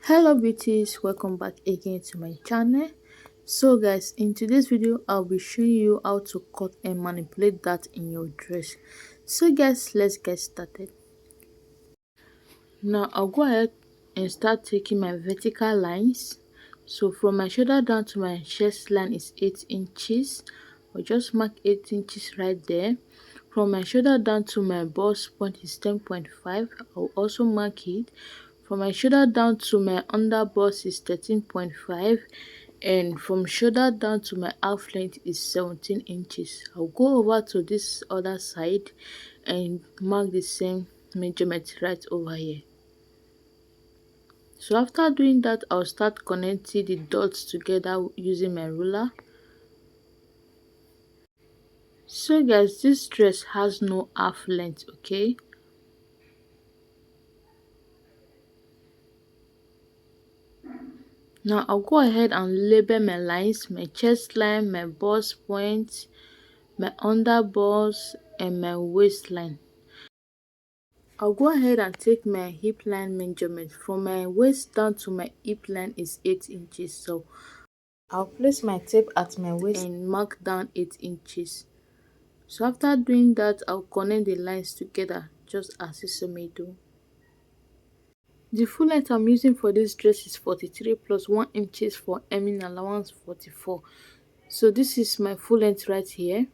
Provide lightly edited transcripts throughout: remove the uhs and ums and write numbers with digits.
Hello beauties, welcome back again to my channel. So guys, in today's video I'll be showing you how to cut and manipulate that in your dress. So guys, let's get started. Now I'll go ahead and start taking my vertical lines. So from my shoulder down to my chest line is 8 inches. I'll just mark 8 inches right there. From my shoulder down to my bust point is 10.5. I'll also mark it. From my shoulder down to my under bust is 13.5, and from shoulder down to my half length is 17 inches. I'll go over to this other side and mark the same measurement right over here. So after doing that, I'll start connecting the dots together using my ruler. So guys, this dress has no half length, okay? Now I'll go ahead and label my lines, my chest line, my bust point, my under bust, and my waistline. I'll go ahead and take my hip line measurement. From my waist down to my hip line is 8 inches. So I'll place my tape at my waist and mark down 8 inches. So after doing that, I'll connect the lines together just as you saw me do. The full length I'm using for this dress is 43 plus 1 inches for hemming allowance 44. So this is my full length right here.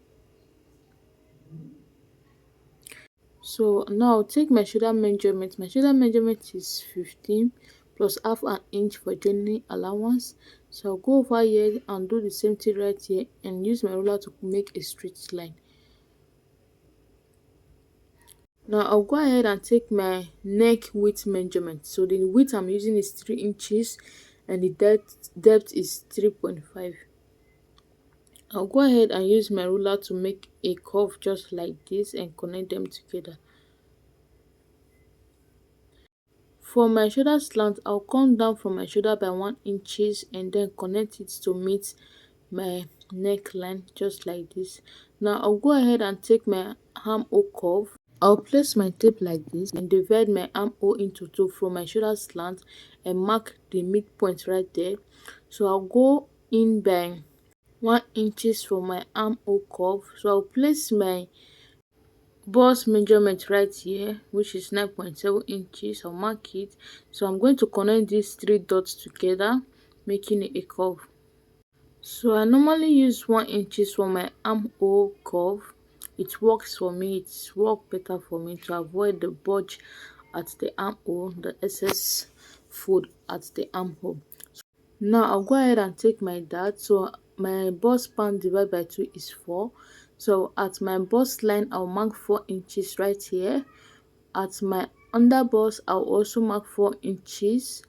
So now I'll take my shoulder measurement. My shoulder measurement is 15 plus half an inch for joining allowance. So I'll go over here and do the same thing right here and use my ruler to make a straight line. Now I'll go ahead and take my neck width measurement. So the width I'm using is 3 inches and the depth is 3.5. I'll go ahead and use my ruler to make a curve just like this and connect them together. For my shoulder slant, I'll come down from my shoulder by 1 inches and then connect it to meet my neckline just like this. Now I'll go ahead and take my armhole curve. I'll place my tape like this and divide my armhole into two from my shoulder slant and mark the midpoint right there. So I'll go in by 1 inches from my armhole curve. So I'll place my bust measurement right here, which is 9.7 inches. I'll mark it. So I'm going to connect these three dots together, making it a curve. So I normally use 1 inches for my armhole curve. It works for me. It's worked better for me to avoid the bulge at the armhole, the excess fold at the armhole. Now I'll go ahead and take my dart. So my bust span divided by 2 is 4. So at my bust line, I'll mark 4 inches right here. At my under bust, I'll also mark 4 inches.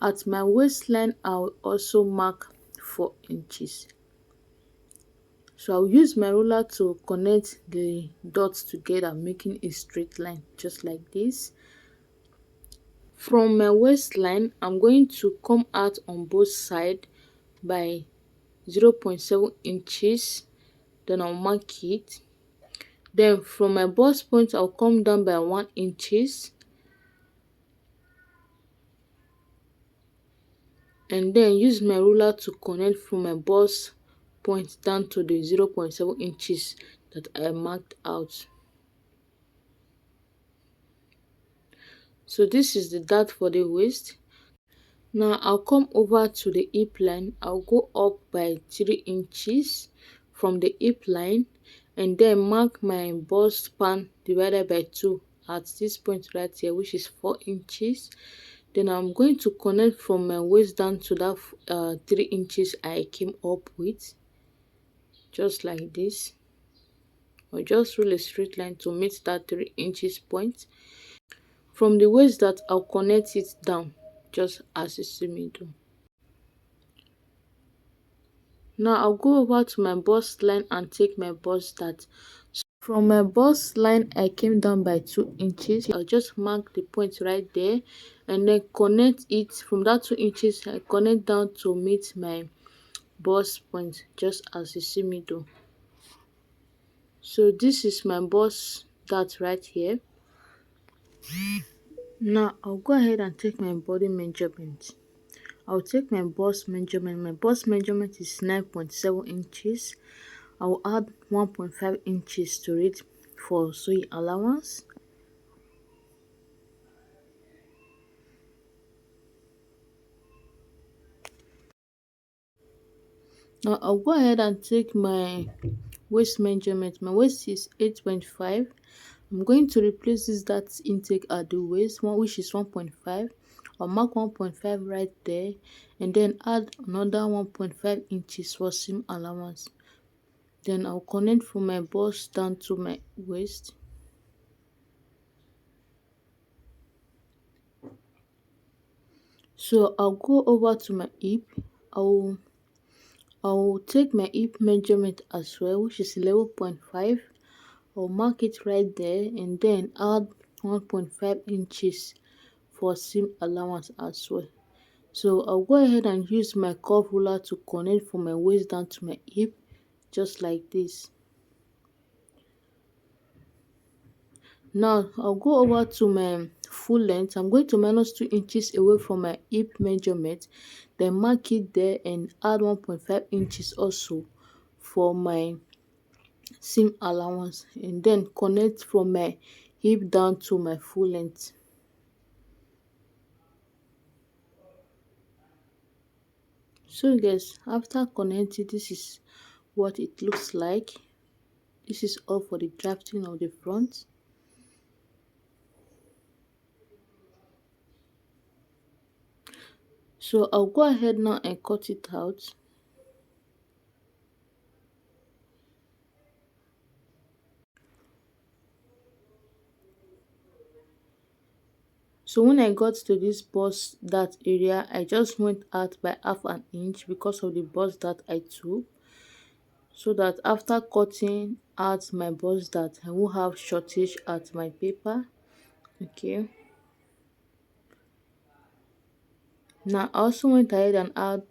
At my waistline, I'll also mark 4 inches. So I'll use my ruler to connect the dots together, making a straight line just like this. From my waistline, I'm going to come out on both sides by 0.7 inches. Then I'll mark it. Then from my bust point, I'll come down by 1 inches. And then use my ruler to connect from my bust point down to the 0.7 inches that I marked out. So this is the dart for the waist. Now I'll come over to the hip line. I'll go up by 3 inches from the hip line and then mark my bust span divided by 2 at this point right here, which is 4 inches. Then I'm going to connect from my waist down to that 3 inches I came up with, just like this. Or just roll a straight line to meet that 3 inches point. From the waist that I'll connect it down, just as you see me do. Now I'll go over to my bust line and take my bust dart. From my bust line, I came down by 2 inches. I'll just mark the point right there and then connect it. From that 2 inches, I connect down to meet my bust point, just as you see me do. So this is my bust dart right here. Now I'll go ahead and take my body measurement. I'll take my bust measurement. My bust measurement is 9.7 inches. I'll add 1.5 inches to it for sewing allowance. Now I'll go ahead and take my waist measurement. My waist is 8.5. I'm going to replace this that intake at the waist one, which is 1.5. I'll mark 1.5 right there and then add another 1.5 inches for seam allowance. Then I'll connect from my bust down to my waist. So I'll go over to my hip. I'll I'll take my hip measurement as well, which is 11.5. I'll mark it right there and then add 1.5 inches for seam allowance as well. So I'll go ahead and use my curve ruler to connect from my waist down to my hip, just like this. Now I'll go over to my full length. I'm going to minus 2 inches away from my hip measurement, then mark it there and add 1.5 inches also for my seam allowance and then connect from my hip down to my full length. So guys, after connecting, this is what it looks like. This is all for the drafting of the front. So I'll go ahead now and cut it out. So when I got to this bust that area, I just went out by half an inch because of the bust that I took, so that after cutting out my bust that I won't have shortage at my paper. Okay. Now I also went ahead and add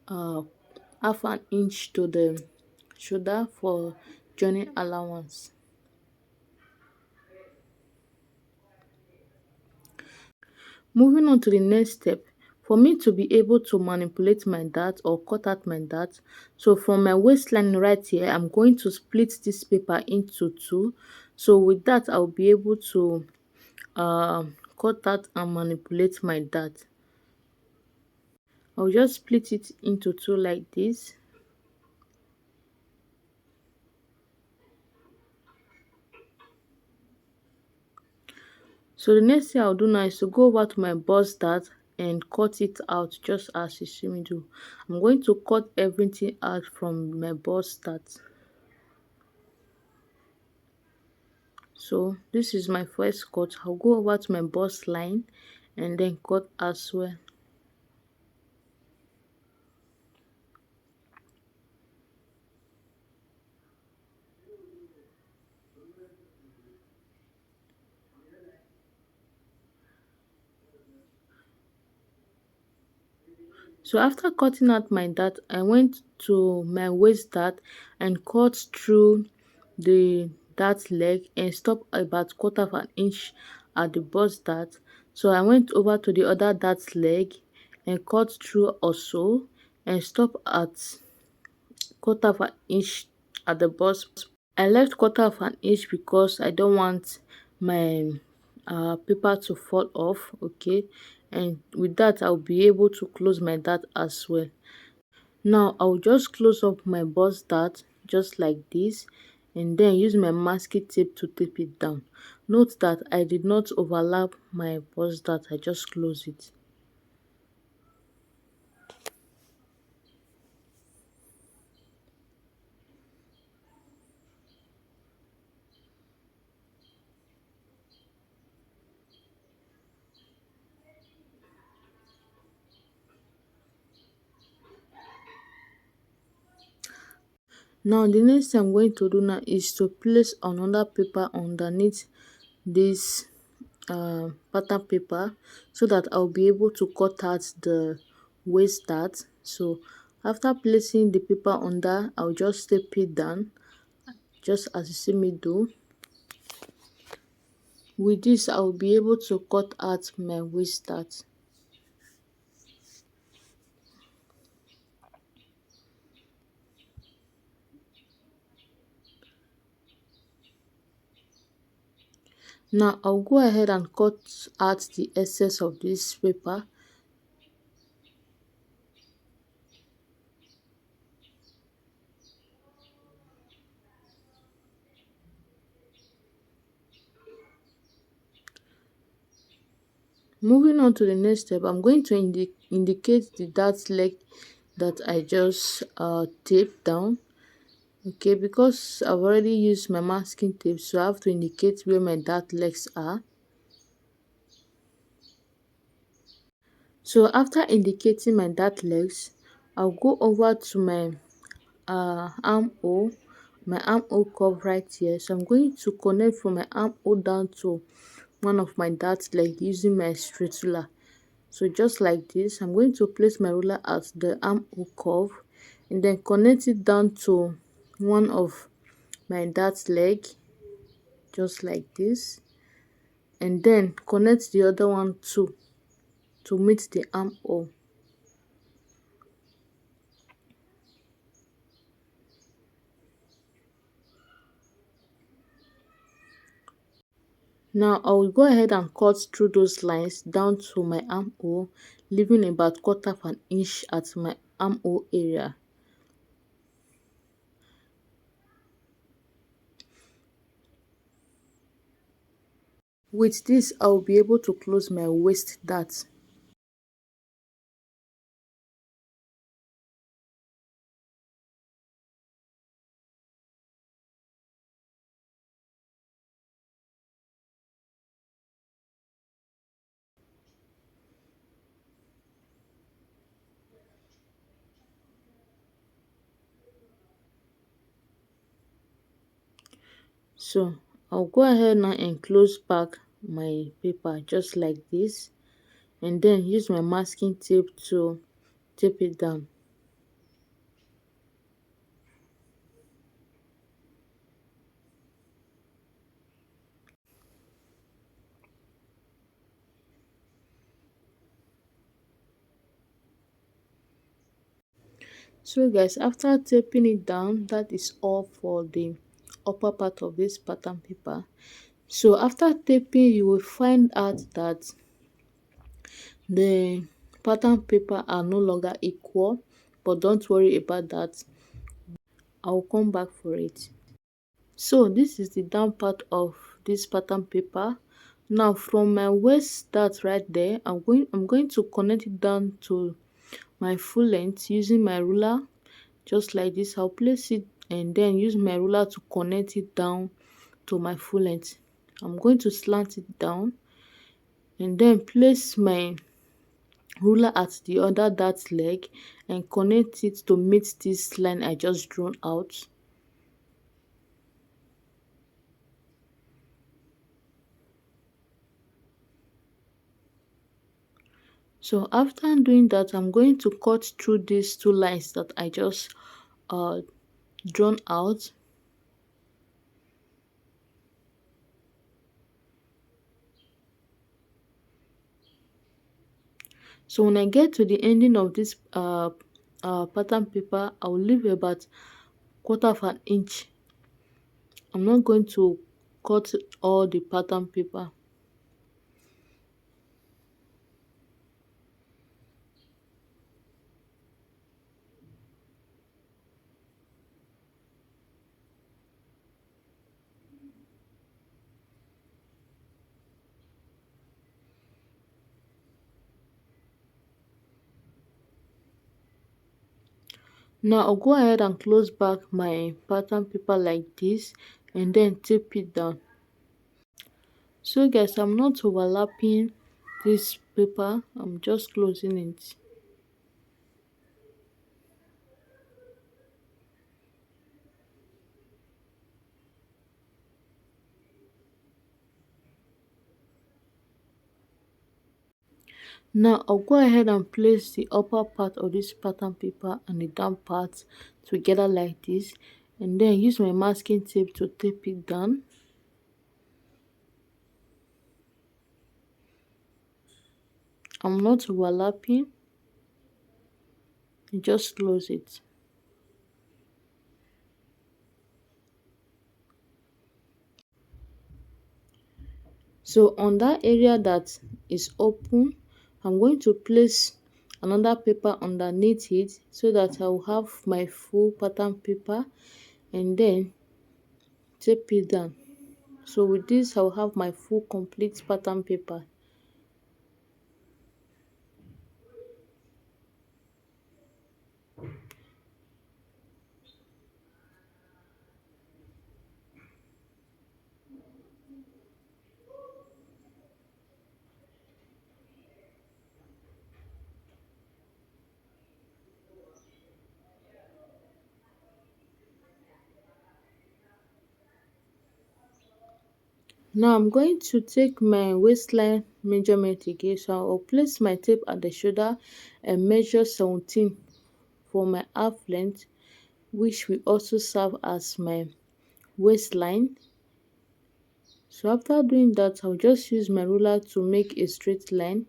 uh half an inch to the shoulder for joining allowance. Moving on to the next step, for me to be able to manipulate my dart or cut out my dart, so from my waistline right here, I'm going to split this paper into two. So with that, I'll be able to cut out and manipulate my dart. I'll just split it into two like this. So the next thing I'll do now is to go over to my bust dart and cut it out just as you see me do. I'm going to cut everything out from my bust dart. So this is my first cut. I'll go over to my bust line and then cut as well. So after cutting out my dart, I went to my waist dart and cut through the dart leg and stop about quarter of an inch at the bust dart. So I went over to the other dart leg and cut through also and stop at quarter of an inch at the bust. I left quarter of an inch because I don't want my paper to fall off. Okay, and with that I'll be able to close my dart as well. Now I'll just close up my bust dart just like this and then use my masking tape to tape it down. Note that I did not overlap my bust dart, I just close it. Now the next thing I'm going to do now is to place another paper underneath this pattern paper so that I'll be able to cut out the waist dart. So after placing the paper under, I'll just tape it down just as you see me do. With this, I'll be able to cut out my waste dart. Now I'll go ahead and cut out the excess of this paper. Moving on to the next step, I'm going to indicate the dart leg that I just taped down. Okay, because I've already used my masking tape, so I have to indicate where my dart legs are. So after indicating my dart legs, I'll go over to my armhole, my armhole curve right here. So I'm going to connect from my armhole down to one of my dart leg using my straight ruler. So just like this, I'm going to place my ruler at the armhole curve and then connect it down to one of my dart leg, just like this, and then connect the other one too to meet the armhole. Now I will go ahead and cut through those lines down to my armhole, leaving about quarter of an inch at my armhole area. With this, I will be able to close my waist dart. So I'll go ahead now and close back my paper just like this, and then use my masking tape to tape it down. So guys, after taping it down, that is all for the upper part of this pattern paper. So after taping, you will find out that the pattern paper are no longer equal, but don't worry about that. I'll come back for it. So this is the down part of this pattern paper. Now from my waist dart right there, I'm going to connect it down to my full length using my ruler, just like this. I'll place it and then use my ruler to connect it down to my full length. I'm going to slant it down and then place my ruler at the other dart leg and connect it to meet this line I just drawn out. So after doing that, I'm going to cut through these two lines that I just uh drawn out. So when I get to the ending of this pattern paper, I'll leave about quarter of an inch. I'm not going to cut all the pattern paper. Now I'll go ahead and close back my pattern paper like this and then tape it down. So guys, I'm not overlapping this paper, I'm just closing it. Now I'll go ahead and place the upper part of this pattern paper and the down part together like this, and then use my masking tape to tape it down. I'm not overlapping, just close it. So on that area that is open, I'm going to place another paper underneath it so that I will have my full pattern paper, and then tape it down. So with this I'll have my full complete pattern paper. Now I'm going to take my waistline measurement again. So I'll place my tape at the shoulder and measure 17 for my half length, which will also serve as my waistline. So after doing that, I'll just use my ruler to make a straight line.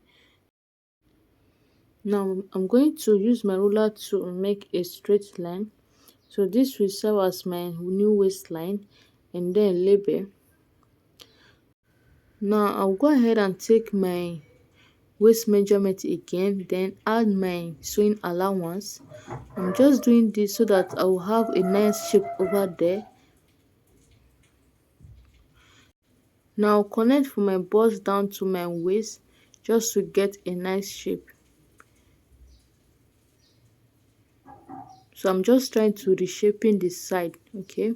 Now I'm going to use my ruler to make a straight line. So this will serve as my new waistline, and then label. Now I'll go ahead and take my waist measurement again, then add my sewing allowance. I'm just doing this so that I will have a nice shape over there. Now connect from my bust down to my waist just to get a nice shape. So I'm just trying to reshaping the side, okay?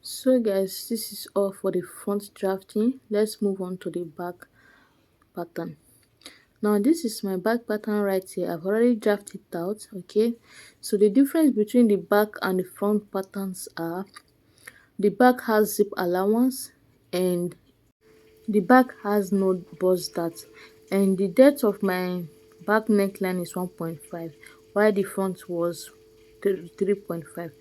So guys, this is all for the front drafting. Let's move on to the back pattern. Now this is my back pattern right here. I've already drafted it out, okay? So the difference between the back and the front patterns are the back has zip allowance and the back has no bust dart, and the depth of my back neckline is 1.5 while the front was 3.5.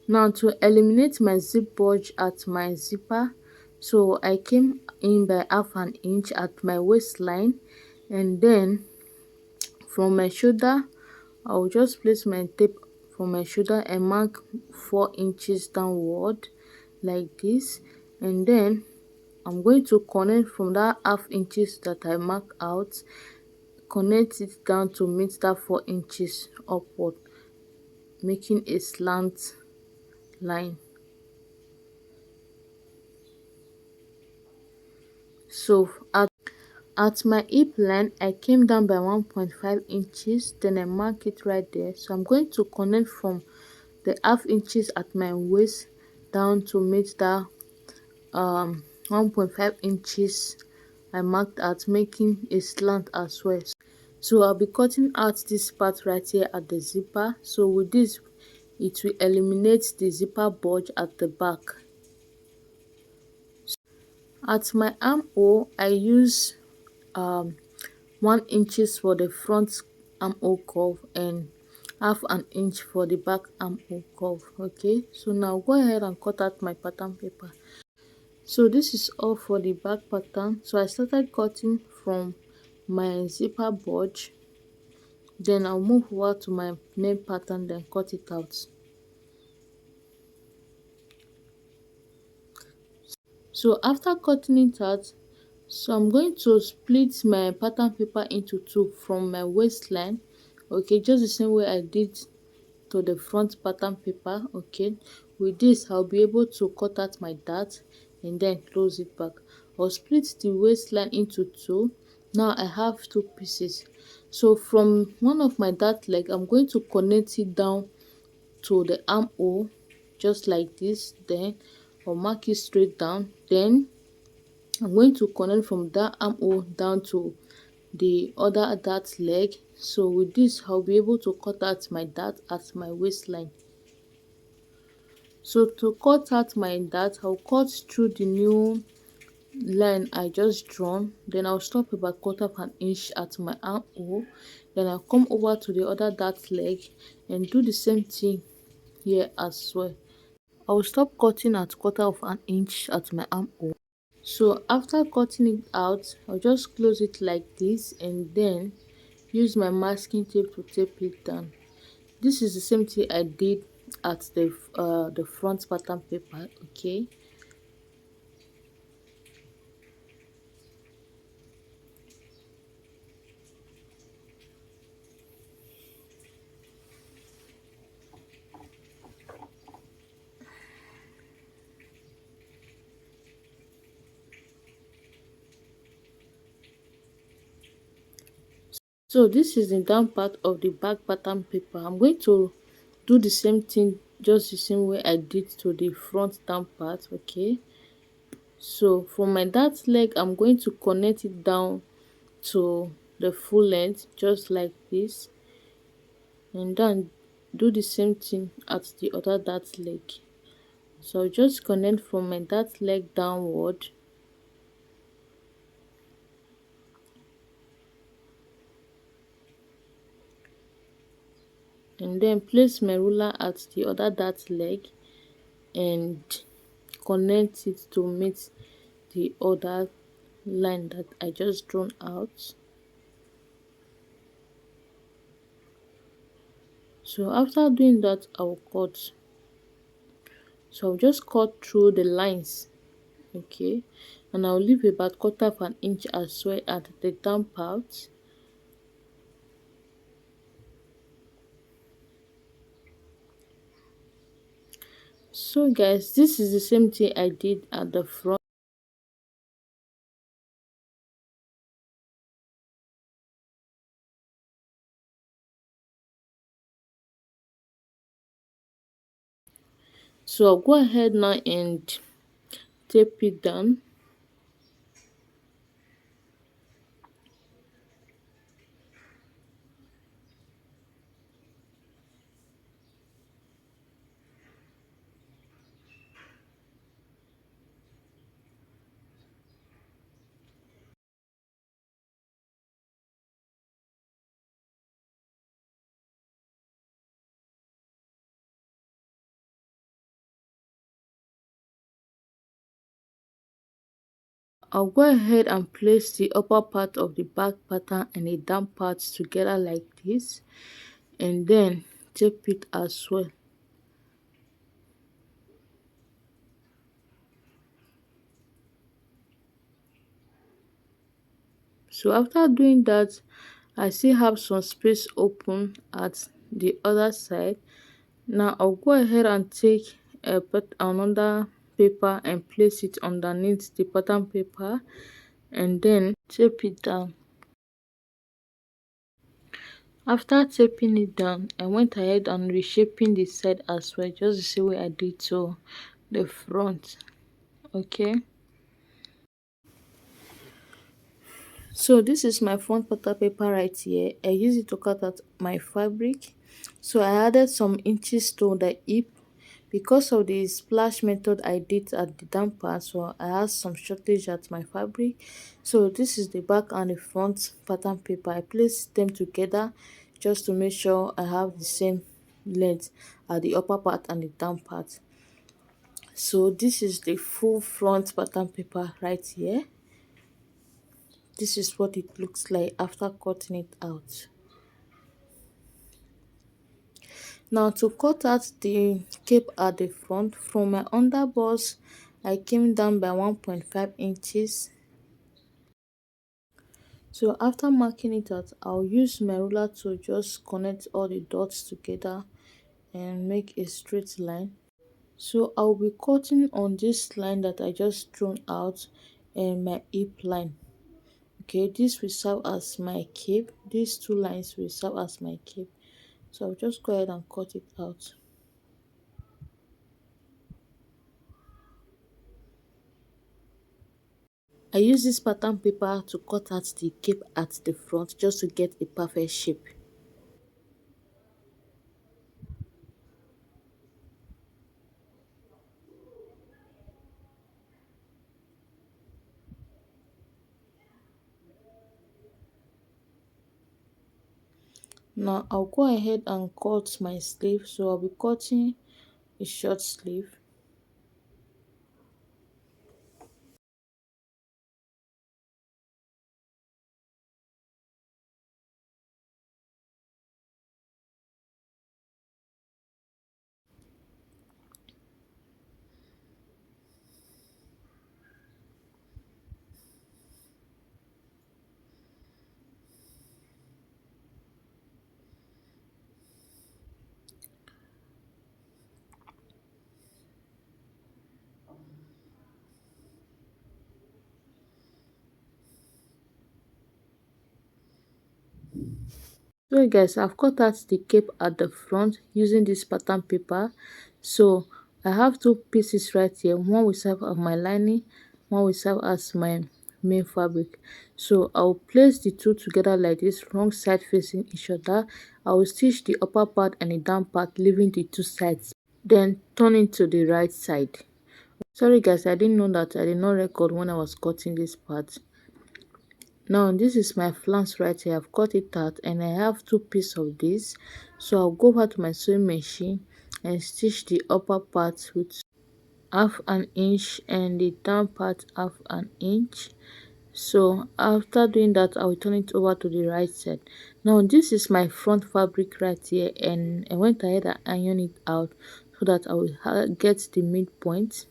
Now to eliminate my zip bulge at my zipper, so I came in by half an inch at my waistline, and then from my shoulder I'll just place my tape for my shoulder and mark 4 inches downward like this, and then I'm going to connect from that half inches that I mark out, connect it down to meet that 4 inches upward, making a slant line. So at my hip line I came down by 1.5 inches, then I mark it right there. So I'm going to connect from the half inches at my waist down to meet that 1.5 inches I marked out, making a slant as well. So I'll be cutting out this part right here at the zipper. So with this it will eliminate the zipper bulge at the back. At my armhole I use 1 inches for the front armhole curve and half an inch for the back armhole curve, okay? So now go ahead and cut out my pattern paper. So this is all for the back pattern. So I started cutting from my zipper bulge, then I'll move over to my main pattern, then cut it out. So after cutting it out, so I'm going to split my pattern paper into two from my waistline, okay, just the same way I did to the front pattern paper, okay? With this I'll be able to cut out my dart and then close it back. I'll split the waistline into two. Now I have two pieces. So from one of my dart leg I'm going to connect it down to the armhole just like this, then I'll mark it straight down, then I'm going to connect from that armhole down to the other dart leg. So with this I'll be able to cut out my dart at my waistline. So to cut out my dart, I'll cut through the new line I just drawn, then I'll stop about quarter of an inch at my armhole, then I'll come over to the other dart leg and do the same thing here as well. I will stop cutting at quarter of an inch at my armhole. So after cutting it out, I'll just close it like this and then use my masking tape to tape it down. This is the same thing I did at the front pattern paper. Okay, so this is the down part of the back pattern paper. I'm going to do the same thing just the same way I did to the front down part. Okay, so for my dart leg I'm going to connect it down to the full length just like this, and then do the same thing at the other dart leg. So I'll just connect from my dart leg downward, and then place my ruler at the other dart leg and connect it to meet the other line that I just drawn out. So after doing that, I'll cut. So I'll just cut through the lines, okay, and I'll leave about quarter of an inch as well at the down part. So guys, this is the same thing I did at the front. So I'll go ahead now and tape it down. I'll go ahead and place the upper part of the back pattern and the down part together like this, and then tape it as well. So after doing that, I still have some space open at the other side. Now I'll go ahead and take another paper and place it underneath the pattern paper and then tape it down. After taping it down, I went ahead and reshaping the side as well, just the same way I did to the front. Okay, so this is my front pattern paper right here. I use it to cut out my fabric. So I added some inches to the hip because of the splash method I did at the down part. So I had some shortage at my fabric. So this is the back and the front pattern paper. I placed them together just to make sure I have the same length at the upper part and the down part. So this is the full front pattern paper right here. This is what it looks like after cutting it out. Now to cut out the cape at the front, from my underbust I came down by 1.5 inches. So after marking it out, I'll use my ruler to just connect all the dots together and make a straight line. So I'll be cutting on this line that I just drawn out and my hip line. Okay, this will serve as my cape. These two lines will serve as my cape. So I'll just go ahead and cut it out. I use this pattern paper to cut out the cape at the front just to get a perfect shape. Now I'll go ahead and cut my sleeve. So I'll be cutting a short sleeve. So guys, I've cut out the cape at the front using this pattern paper. So I have two pieces right here. One will serve as my lining, one will serve as my main fabric. So I'll place the two together like this, wrong side facing each other. I will stitch the upper part and the down part, leaving the two sides. Then turn it to the right side. Sorry guys, I didn't know that. I did not record when I was cutting this part. Now this is my flounce right here. I've cut it out and I have two pieces of this. So I'll go back to my sewing machine and stitch the upper part with half an inch and the down part half an inch. So after doing that, I will turn it over to the right side. Now this is my front fabric right here, and I went ahead and iron it out so that I will get the midpoint.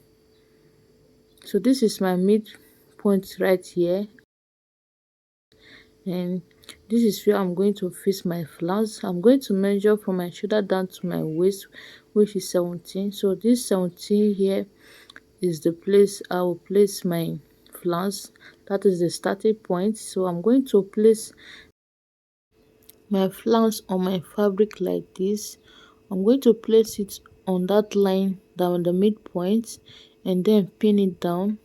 So this is my midpoint right here, and this is where I'm going to fix my flounce. I'm going to measure from my shoulder down to my waist, which is 17. So this 17 here is the place I will place my flounce. That is the starting point. So I'm going to place my flounce on my fabric like this. I'm going to place it on that line down the midpoint and then pin it down.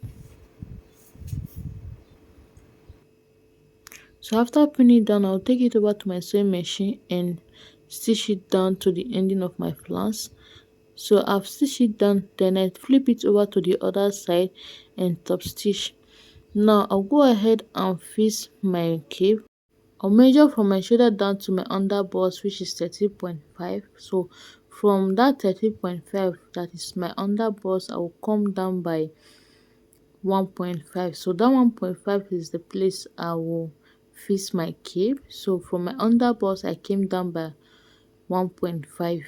So after pinning it down, I'll take it over to my sewing machine and stitch it down to the ending of my flounce. So I've stitched it down, then I flip it over to the other side and top stitch. Now I'll go ahead and fix my cape. I'll measure from my shoulder down to my under bust, which is 13.5. So from that 13.5, that is my under bust, I will come down by 1.5. So that 1.5 is the place I will fix my cape. So from my under bust, I came down by 1.5.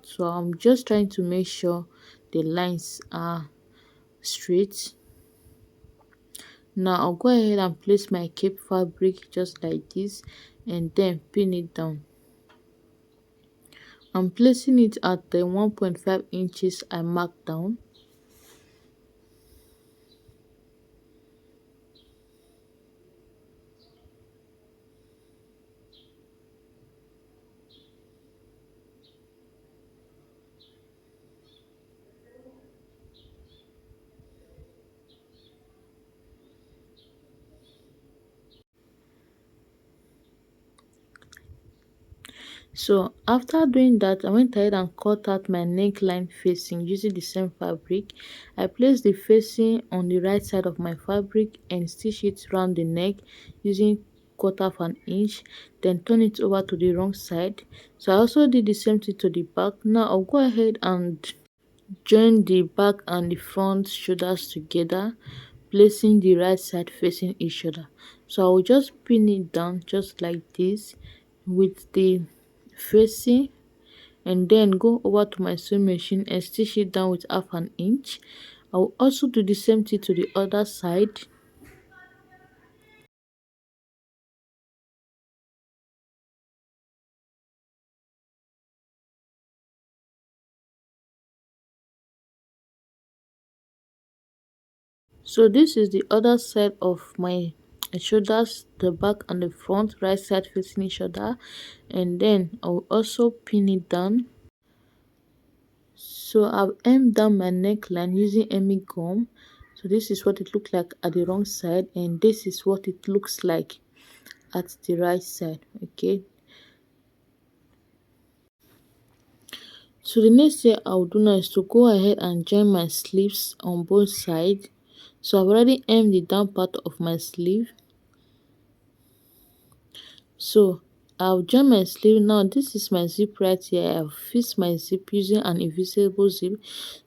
So I'm just trying to make sure the lines are straight. Now I'll go ahead and place my cape fabric just like this and then pin it down. I'm placing it at the 1.5 inches I marked down. So after doing that, I went ahead and cut out my neckline facing using the same fabric. I placed the facing on the right side of my fabric and stitch it around the neck using 1/4 inch, then turn it over to the wrong side. So I also did the same thing to the back. Now I'll go ahead and join the back and the front shoulders together, placing the right side facing each other. So I will just pin it down just like this with the facing, and then go over to my sewing machine and stitch it down with half an inch. I will also do the same thing to the other side. So this is the other side of my shoulders, the back and the front, right side facing each other, and then I will also pin it down. So I've hemmed down my neckline using hemming gum. So this is what it looked like at the wrong side, and this is what it looks like at the right side. Okay, so the next thing I'll do now is to go ahead and join my sleeves on both sides. So I've already hemmed the down part of my sleeve. So I'll join my sleeve now. This is my zip right here. I've fixed my zip using an invisible zip.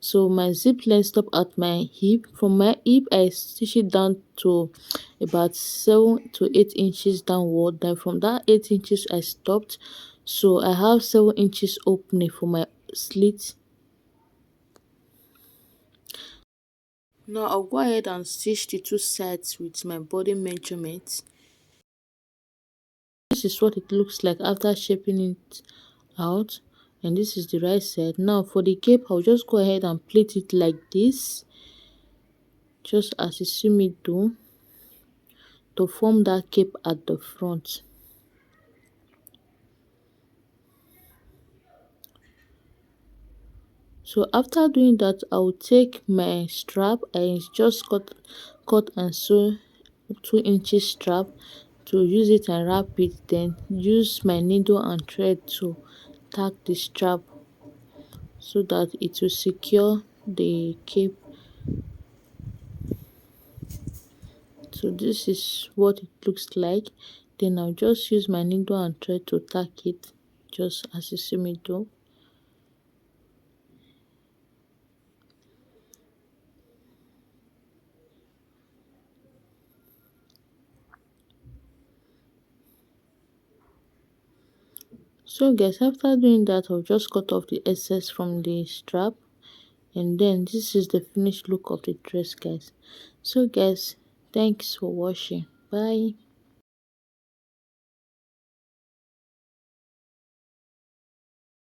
So my zip line stop at my hip. From my hip, I stitch it down to about 7 to 8 inches downward. Then from that 8 inches, I stopped. So I have 7 inches opening for my slit. Now I'll go ahead and stitch the two sides with my body measurement. This is what it looks like after shaping it out, and this is the right side. Now for the cape, I'll just go ahead and plait it like this, just as you see me do, to form that cape at the front. So after doing that, I'll take my strap. I just cut and sew 2 inches strap to use it and wrap it, then use my needle and thread to tack the strap so that it will secure the cape. So this is what it looks like. Then I'll just use my needle and thread to tack it, just as you see me do. So guys, after doing that, I'll just cut off the excess from the strap, and then this is the finished look of the dress, guys. So guys, thanks for watching. Bye.